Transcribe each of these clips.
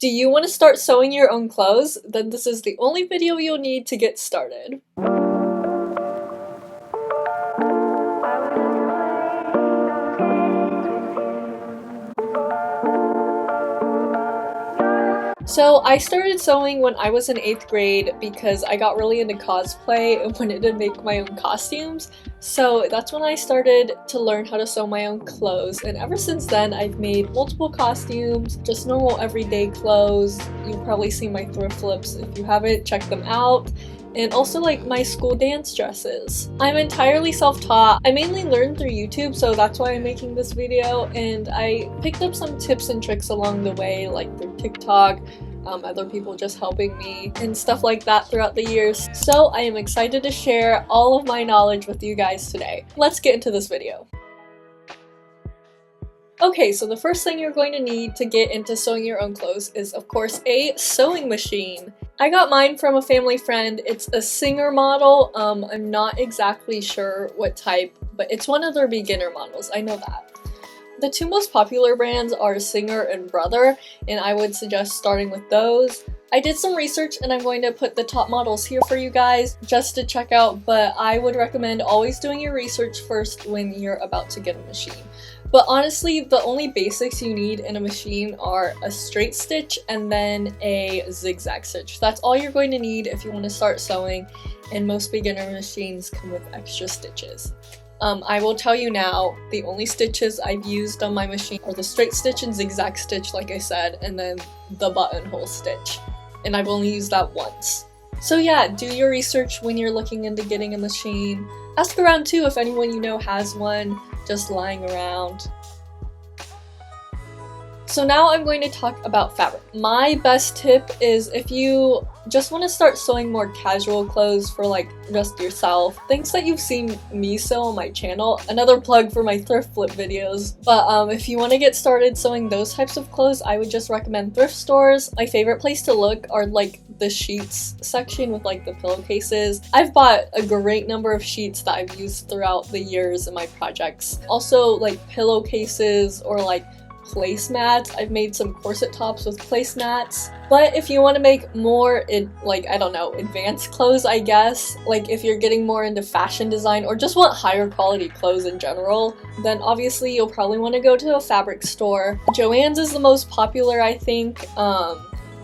Do you want to start sewing your own clothes? Then this is the only video you'll need to get started. So I started sewing when I was in 8th grade because I got really into cosplay and wanted to make my own costumes. So that's when I started to learn how to sew my own clothes, and ever since then I've made multiple costumes, just normal everyday clothes. You've probably seen my thrift flips. If you haven't, check them out. And also like my school dance dresses. I'm entirely self-taught. I mainly learned through YouTube, so that's why I'm making this video, and I picked up some tips and tricks along the way, like through TikTok, other people just helping me, and stuff like that throughout the years. So I am excited to share all of my knowledge with you guys today. Let's get into this video. Okay, so the first thing you're going to need to get into sewing your own clothes is, of course, a sewing machine. I got mine from a family friend. It's a Singer model. I'm not exactly sure what type, but it's one of their beginner models, I know that. The two most popular brands are Singer and Brother, and I would suggest starting with those. I did some research and I'm going to put the top models here for you guys just to check out, but I would recommend always doing your research first when you're about to get a machine. But honestly, the only basics you need in a machine are a straight stitch and then a zigzag stitch. That's all you're going to need if you want to start sewing, and most beginner machines come with extra stitches. I will tell you now, the only stitches I've used on my machine are the straight stitch and zigzag stitch, like I said, and then the buttonhole stitch. And I've only used that once. So yeah, do your research when you're looking into getting a machine. Ask around too if anyone you know has one just lying around. So now I'm going to talk about fabric. My best tip is if you just want to start sewing more casual clothes for like just yourself, things that you've seen me sew on my channel, another plug for my thrift flip videos, but if you want to get started sewing those types of clothes, I would just recommend thrift stores. My favorite place to look are like the sheets section with like the pillowcases. I've bought a great number of sheets that I've used throughout the years in my projects. Also like pillowcases or like placemats. I've made some corset tops with placemats. But if you want to make more advanced clothes, I guess, like if you're getting more into fashion design or just want higher quality clothes in general, then obviously you'll probably want to go to a fabric store. Joann's is the most popular, I think.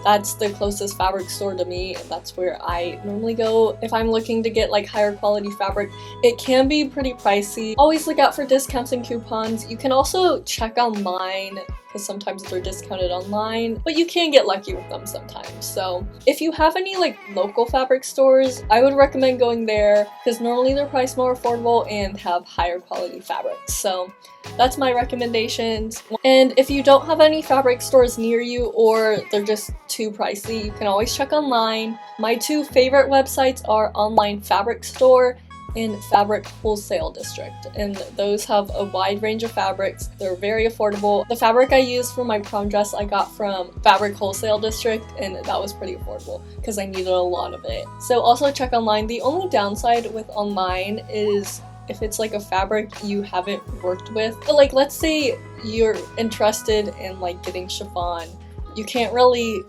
That's the closest fabric store to me, and that's where I normally go if I'm looking to get like higher quality fabric. It can be pretty pricey. Always look out for discounts and coupons. You can also check online because sometimes they're discounted online, but you can get lucky with them sometimes. So if you have any like local fabric stores, I would recommend going there because normally they're priced more affordable and have higher quality fabrics. So that's my recommendations. And if you don't have any fabric stores near you or they're just too pricey, you can always check online. My two favorite websites are Online Fabric Store and Fabric Wholesale District, and those have a wide range of fabrics. They're very affordable. The fabric I used for my prom dress I got from Fabric Wholesale District, and that was pretty affordable because I needed a lot of it. So also check online. The only downside with online is if it's like a fabric you haven't worked with. But like let's say you're interested in like getting chiffon, you can't really,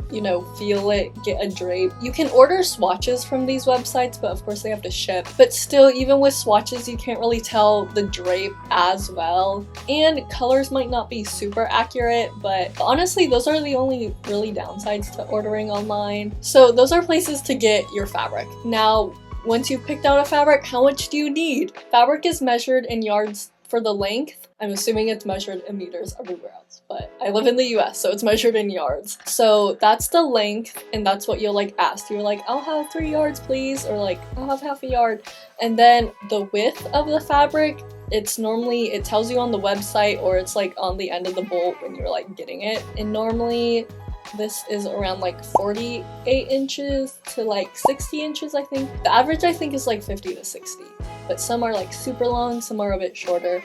feel it, get a drape. You can order swatches from these websites, but of course they have to ship. But still, even with swatches, you can't really tell the drape as well. And colors might not be super accurate, but honestly, those are the only really downsides to ordering online. So those are places to get your fabric. Now, once you've picked out a fabric, how much do you need? Fabric is measured in yards for the length. I'm assuming it's measured in meters everywhere else, but I live in the US, so it's measured in yards. So that's the length, and that's what you'll like ask. You're like, I'll have 3 yards, please, or like, I'll have half a yard. And then the width of the fabric, it tells you on the website, or it's like on the end of the bolt when you're like getting it. And normally this is around like 48 inches to like 60 inches, I think. The average I think is like 50 to 60, but some are like super long, some are a bit shorter.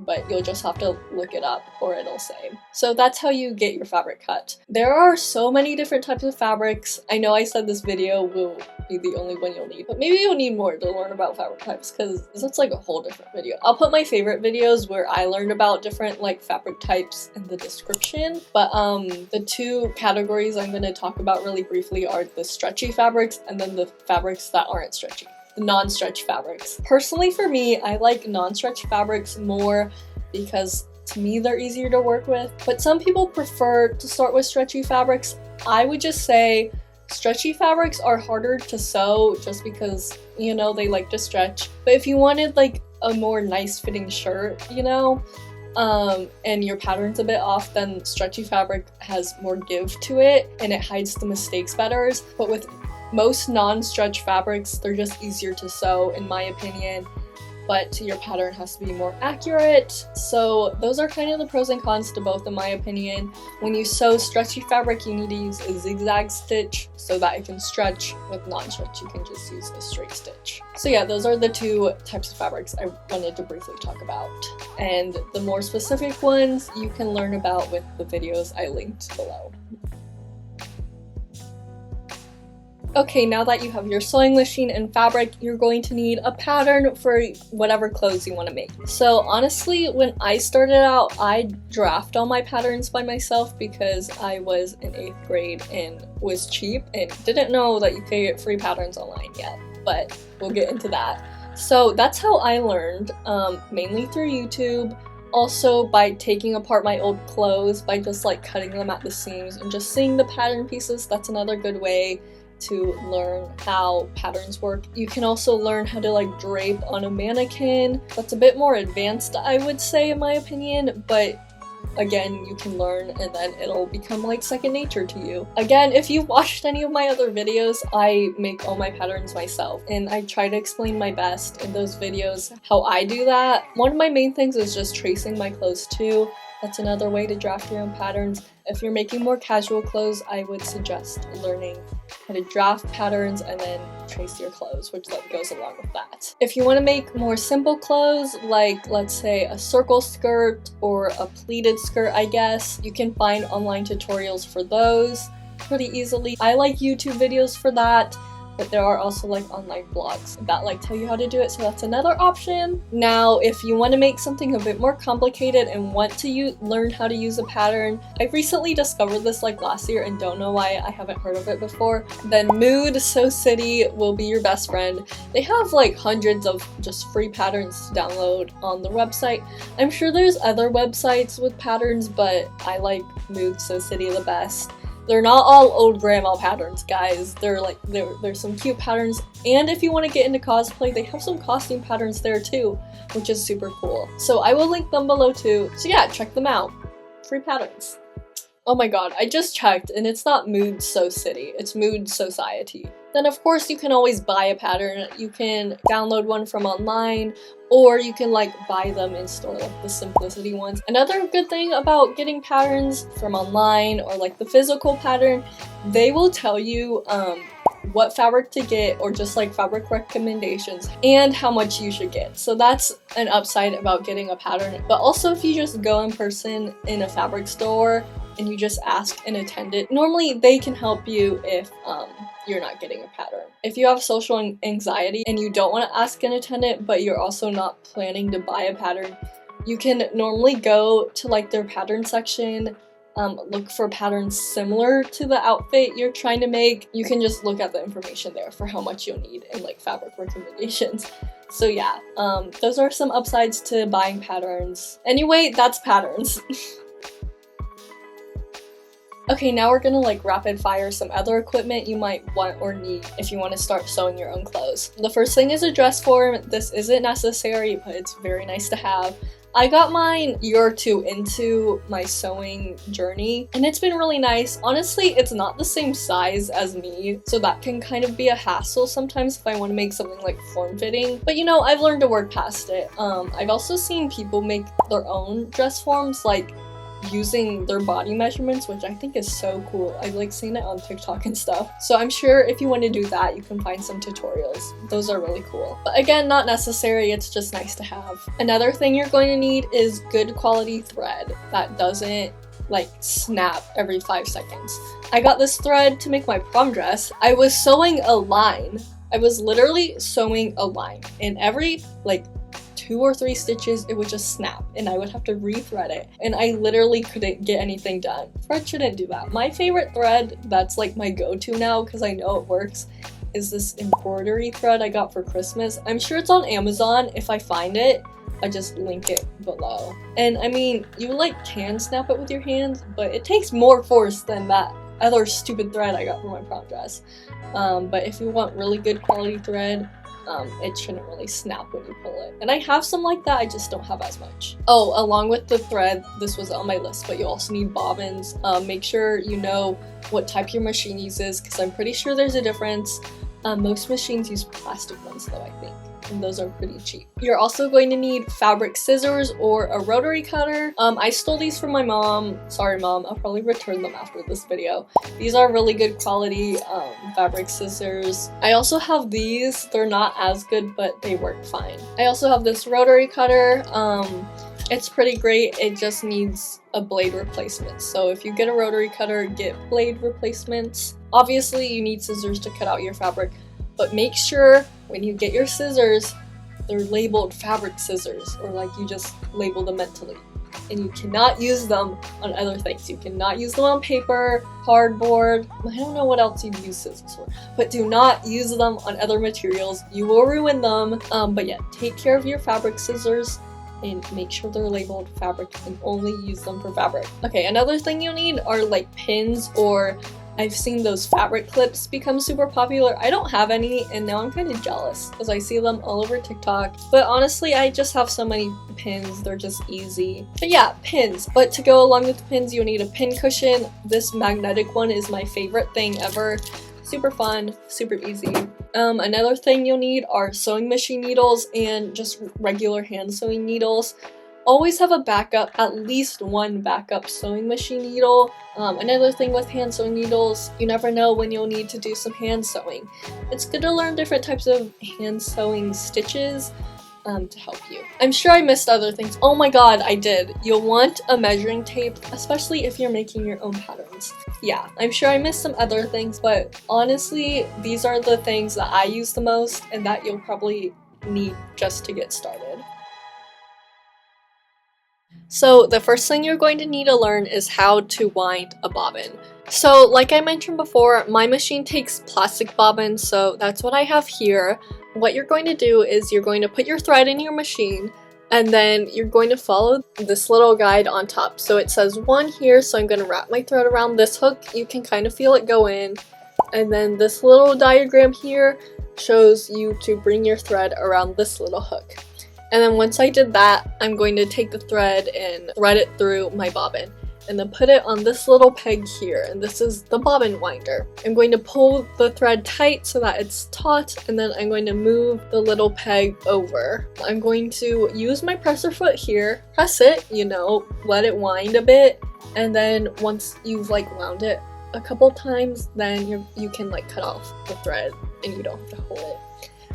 but you'll just have to look it up or it'll say. So that's how you get your fabric cut. There are so many different types of fabrics. I know I said this video will be the only one you'll need, but maybe you'll need more to learn about fabric types because that's like a whole different video. I'll put my favorite videos where I learned about different like fabric types in the description, but the two categories I'm going to talk about really briefly are the stretchy fabrics and then the fabrics that aren't stretchy. The non-stretch fabrics. Personally for me, I like non-stretch fabrics more because to me they're easier to work with, but some people prefer to start with stretchy fabrics. I would just say stretchy fabrics are harder to sew just because, you know, they like to stretch. But if you wanted like a more nice fitting shirt, you know, and your pattern's a bit off, then stretchy fabric has more give to it and it hides the mistakes better. But with most non-stretch fabrics, they're just easier to sew in my opinion, but your pattern has to be more accurate. So those are kind of the pros and cons to both in my opinion. When you sew stretchy fabric, you need to use a zigzag stitch so that it can stretch. With non-stretch, you can just use a straight stitch. So yeah, those are the two types of fabrics I wanted to briefly talk about. And the more specific ones you can learn about with the videos I linked below. Okay, now that you have your sewing machine and fabric, you're going to need a pattern for whatever clothes you want to make. So honestly, when I started out, I draft all my patterns by myself because I was in 8th grade and was cheap and didn't know that you could get free patterns online yet, but we'll get into that. So that's how I learned, mainly through YouTube. Also by taking apart my old clothes, by just like cutting them at the seams and just seeing the pattern pieces. That's another good way to learn how patterns work. You can also learn how to like drape on a mannequin. That's a bit more advanced, I would say, in my opinion, but again, you can learn and then it'll become like second nature to you. Again, if you've watched any of my other videos, I make all my patterns myself and I try to explain my best in those videos how I do that. One of my main things is just tracing my clothes too. That's another way to draft your own patterns. If you're making more casual clothes, I would suggest learning how to draft patterns and then trace your clothes, which like goes along with that. If you want to make more simple clothes, like let's say a circle skirt or a pleated skirt, I guess, you can find online tutorials for those pretty easily. I like YouTube videos for that, but there are also like online blogs that like tell you how to do it, so that's another option. Now, if you want to make something a bit more complicated and want to learn how to use a pattern, I recently discovered this like last year and don't know why I haven't heard of it before, then Mood Sew City will be your best friend. They have like hundreds of just free patterns to download on the website. I'm sure there's other websites with patterns, but I like Mood Sew City the best. They're not all old grandma patterns, guys. There's some cute patterns, and if you want to get into cosplay, they have some costume patterns there too, which is super cool. So I will link them below too. So yeah, check them out. Free patterns. Oh my god, I just checked and it's not Mood Sew City, it's Mood Society. Then of course you can always buy a pattern. You can download one from online, or you can like buy them in store, like the Simplicity ones. Another good thing about getting patterns from online or like the physical pattern, they will tell you what fabric to get or just like fabric recommendations and how much you should get. So that's an upside about getting a pattern. But also if you just go in person in a fabric store and you just ask an attendant, normally they can help you if you're not getting a pattern. If you have social anxiety and you don't want to ask an attendant but you're also not planning to buy a pattern, you can normally go to like their pattern section, look for patterns similar to the outfit you're trying to make. You can just look at the information there for how much you'll need and like fabric recommendations. So yeah, those are some upsides to buying patterns. Anyway, that's patterns. Okay, now we're gonna like rapid fire some other equipment you might want or need if you want to start sewing your own clothes. The first thing is a dress form. This isn't necessary, but it's very nice to have. I got mine a year or two into my sewing journey, and it's been really nice. Honestly, it's not the same size as me, so that can kind of be a hassle sometimes if I want to make something like form-fitting. But you know, I've learned to work past it. I've also seen people make their own dress forms, like using their body measurements, which I think is so cool. I like seeing it on TikTok and stuff. So I'm sure if you want to do that, you can find some tutorials. Those are really cool. But again, not necessary, it's just nice to have. Another thing you're going to need is good quality thread that doesn't like snap every 5 seconds. I got this thread to make my prom dress. I was sewing a line. I was literally sewing a line, and every like 2 or 3 stitches it would just snap and I would have to rethread it, and I literally couldn't get anything done. Thread shouldn't do that. My favorite thread that's like my go-to now because I know it works is this embroidery thread I got for Christmas. I'm sure it's on Amazon. If I find it, I just link it below. And I mean, you like can snap it with your hands, but it takes more force than that other stupid thread I got for my prom dress. But if you want really good quality thread, it shouldn't really snap when you pull it. And I have some like that, I just don't have as much. Oh, along with the thread, this was on my list, but you also need bobbins. Make sure you know what type your machine uses, because I'm pretty sure there's a difference. Most machines use plastic ones though, I think, and those are pretty cheap. You're also going to need fabric scissors or a rotary cutter. I stole these from my mom. Sorry mom, I'll probably return them after this video. These are really good quality fabric scissors. I also have these. They're not as good, but they work fine. I also have this rotary cutter. It's pretty great. It just needs a blade replacement. So if you get a rotary cutter, get blade replacements. Obviously you need scissors to cut out your fabric, but make sure when you get your scissors, they're labeled fabric scissors, or like you just label them mentally. And you cannot use them on other things. You cannot use them on paper, cardboard. I don't know what else you'd use scissors for, but do not use them on other materials. You will ruin them. But yeah, take care of your fabric scissors and make sure they're labeled fabric and only use them for fabric. Okay, another thing you need are like pins, or I've seen those fabric clips become super popular. I don't have any, and now I'm kind of jealous because I see them all over TikTok. But honestly, I just have so many pins, they're just easy. But yeah, pins. But to go along with the pins, you need a pin cushion. This magnetic one is my favorite thing ever. Super fun, super easy. Another thing you'll need are sewing machine needles and just regular hand sewing needles. Always have a backup, at least one backup sewing machine needle. Another thing with hand sewing needles, you never know when you'll need to do some hand sewing. It's good to learn different types of hand sewing stitches to help you. I'm sure I missed other things. Oh my god, I did. You'll want a measuring tape, especially if you're making your own patterns. Yeah, I'm sure I missed some other things, but honestly, these are the things that I use the most and that you'll probably need just to get started. So the first thing you're going to need to learn is how to wind a bobbin. So like I mentioned before, my machine takes plastic bobbins, so that's what I have here. What you're going to do is you're going to put your thread in your machine, and then you're going to follow this little guide on top. So it says 1 here, so I'm going to wrap my thread around this hook. You can kind of feel it go in. And then this little diagram here shows you to bring your thread around this little hook. And then once I did that, I'm going to take the thread and thread it through my bobbin, and then put it on this little peg here, and this is the bobbin winder. I'm going to pull the thread tight so that it's taut, and then I'm going to move the little peg over. I'm going to use my presser foot here, press it, you know, let it wind a bit, and then once you've like wound it a couple times, then you can like cut off the thread and you don't have to hold it.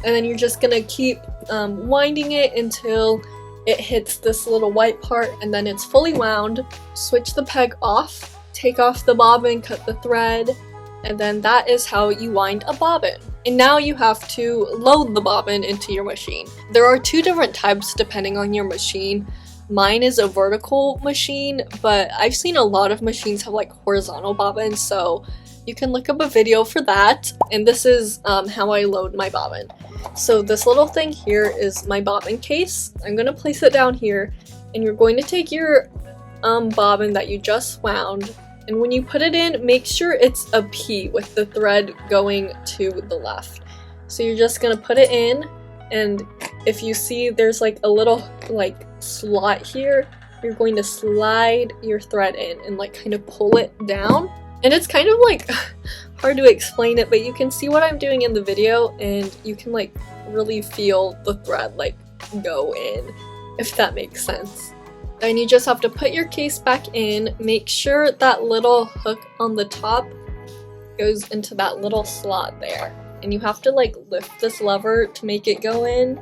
And then you're just gonna keep winding it until it hits this little white part, and then it's fully wound. Switch the peg off, take off the bobbin, cut the thread, and then that is how you wind a bobbin. And now you have to load the bobbin into your machine. There are 2 different types depending on your machine. Mine is a vertical machine, but I've seen a lot of machines have like horizontal bobbins, so you can look up a video for that. And this is how I load my bobbin. So this little thing here is my bobbin case. I'm going to place it down here, and you're going to take your bobbin that you just wound, and when you put it in, make sure it's a P with the thread going to the left. So you're just going to put it in, and if you see there's like a little like slot here, you're going to slide your thread in and like kind of pull it down. And it's kind of like hard to explain it, but you can see what I'm doing in the video, and you can like really feel the thread like go in, if that makes sense. Then you just have to put your case back in, make sure that little hook on the top goes into that little slot there. And you have to like lift this lever to make it go in.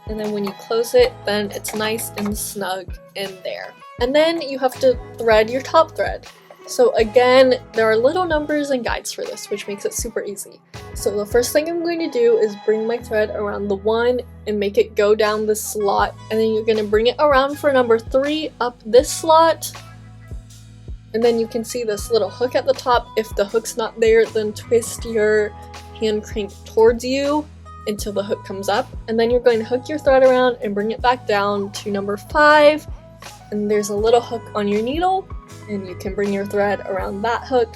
And then when you close it, then it's nice and snug in there. And then you have to thread your top thread. So again, there are little numbers and guides for this, which makes it super easy. So the first thing I'm going to do is bring my thread around the 1 and make it go down this slot. And then you're going to bring it around for number 3 up this slot. And then you can see this little hook at the top. If the hook's not there, then twist your hand crank towards you until the hook comes up. And then you're going to hook your thread around and bring it back down to number 5. And there's a little hook on your needle. And you can bring your thread around that hook,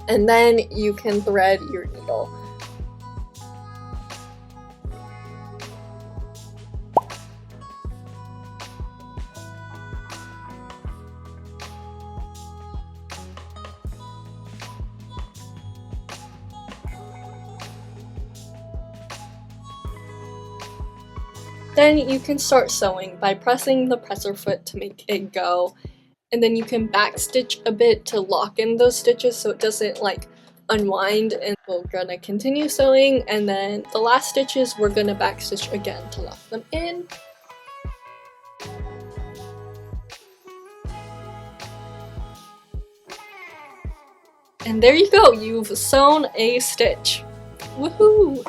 and then you can thread your needle. Then you can start sewing by pressing the presser foot to make it go. And then you can backstitch a bit to lock in those stitches so it doesn't like unwind, and we're gonna continue sewing, and then the last stitches we're gonna backstitch again to lock them in. And there you go, you've sewn a stitch. Woohoo!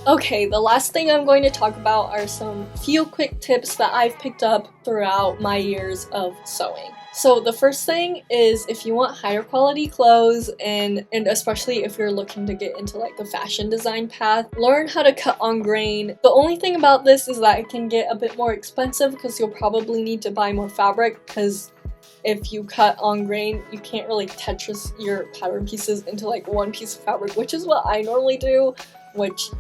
Okay, the last thing I'm going to talk about are some few quick tips that I've picked up throughout my years of sewing. So the first thing is, if you want higher quality clothes, and especially if you're looking to get into like the fashion design path, learn how to cut on grain. The only thing about this is that it can get a bit more expensive because you'll probably need to buy more fabric, because if you cut on grain, you can't really Tetris your pattern pieces into like one piece of fabric, which is what I normally do, which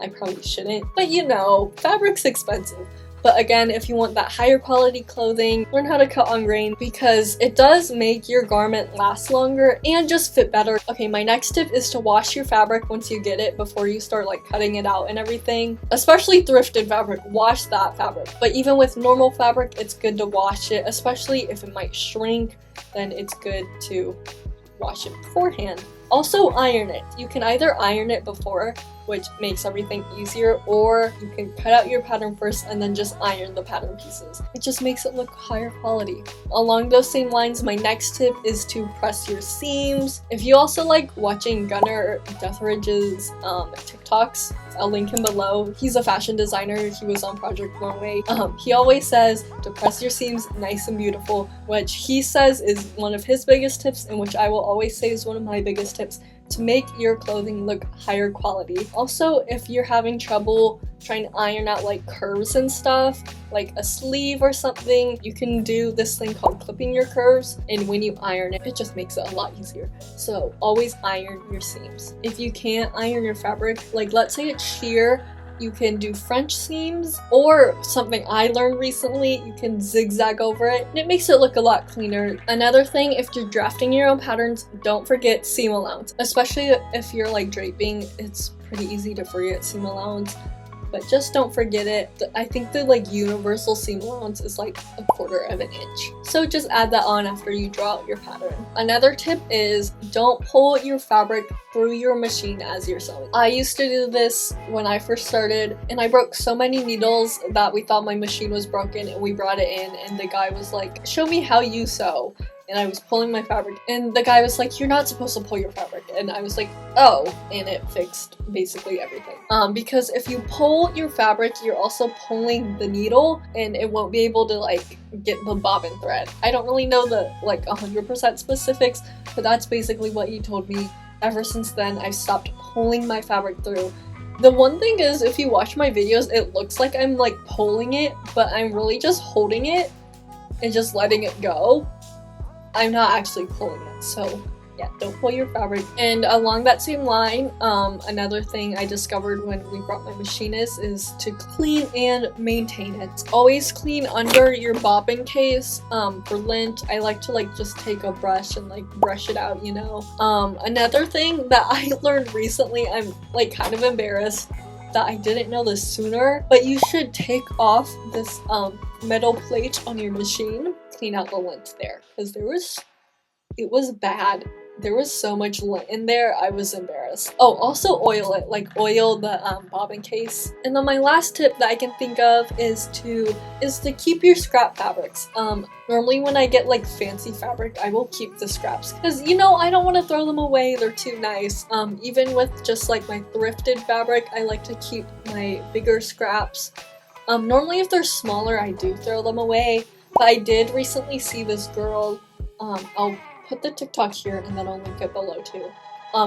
I probably shouldn't. But you know, fabric's expensive. But again, if you want that higher quality clothing, learn how to cut on grain, because it does make your garment last longer and just fit better. Okay, my next tip is to wash your fabric once you get it before you start like cutting it out and everything. Especially thrifted fabric, wash that fabric. But even with normal fabric, it's good to wash it, especially if it might shrink, then it's good to wash it beforehand. Also iron it. You can either iron it before, which makes everything easier, or you can cut out your pattern first and then just iron the pattern pieces. It just makes it look higher quality. Along those same lines, my next tip is to press your seams. If you also like watching Gunnar Deathridge's TikToks, I'll link him below. He's a fashion designer. He was on Project Runway. He always says to press your seams nice and beautiful, which he says is one of his biggest tips, and which I will always say is one of my biggest tips, to make your clothing look higher quality. Also, if you're having trouble trying to iron out like curves and stuff, like a sleeve or something, you can do this thing called clipping your curves, and when you iron it, it just makes it a lot easier. So always iron your seams. If you can't iron your fabric, like let's say it's sheer, you can do French seams, or something I learned recently, you can zigzag over it, and it makes it look a lot cleaner. Another thing, if you're drafting your own patterns, don't forget seam allowance. Especially if you're like draping, it's pretty easy to forget seam allowance, but just don't forget it. I think the like universal seam allowance is like 1/4 of an inch. So just add that on after you draw out your pattern. Another tip is don't pull your fabric through your machine as you're sewing. I used to do this when I first started, and I broke so many needles that we thought my machine was broken, and we brought it in and the guy was like, "Show me how you sew." And I was pulling my fabric, and the guy was like, "You're not supposed to pull your fabric." And I was like, "Oh," and it fixed basically everything. Because if you pull your fabric, you're also pulling the needle, and it won't be able to like get the bobbin thread. I don't really know the like 100% specifics, but that's basically what he told me. Ever since then, I've stopped pulling my fabric through. The one thing is, if you watch my videos, it looks like I'm like pulling it, but I'm really just holding it and just letting it go. I'm not actually pulling it, so yeah, don't pull your fabric. And along that same line, another thing I discovered when we brought my machinist is to clean and maintain it. Always clean under your bobbin case. For lint, I like to like just take a brush and like brush it out, you know. Another thing that I learned recently, I'm like kind of embarrassed. that I didn't know this sooner, but you should take off this metal plate on your machine, clean out the lint there, because it was bad. There was so much lint in there, I was embarrassed. Oh, also oil it, like oil the bobbin case. And then my last tip that I can think of is to keep your scrap fabrics. Normally when I get like fancy fabric, I will keep the scraps because, you know, I don't want to throw them away, they're too nice. Even with just like my thrifted fabric, I like to keep my bigger scraps. Normally if they're smaller, I do throw them away, but I did recently see this girl, I'll put the TikTok here and then I'll link it below too.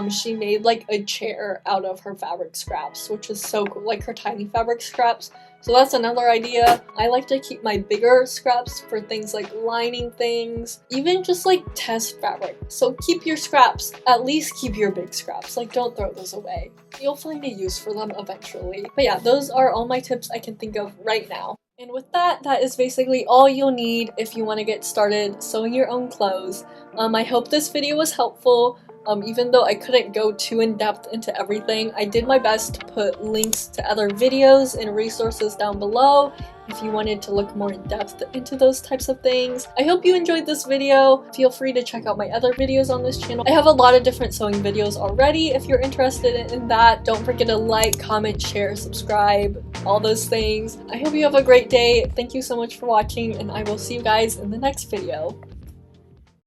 She made like a chair out of her fabric scraps, which is so cool, like her tiny fabric scraps. So that's another idea. I like to keep my bigger scraps for things like lining things, even just like test fabric. So keep your scraps, at least keep your big scraps, like don't throw those away. You'll find a use for them eventually. But yeah, those are all my tips I can think of right now. And with that, that is basically all you'll need if you want to get started sewing your own clothes. I hope this video was helpful. Even though I couldn't go too in depth into everything, I did my best to put links to other videos and resources down below if you wanted to look more in depth into those types of things. I hope you enjoyed this video. Feel free to check out my other videos on this channel. I have a lot of different sewing videos already if you're interested in that. Don't forget to like, comment, share, subscribe, all those things. I hope you have a great day. Thank you so much for watching, and I will see you guys in the next video.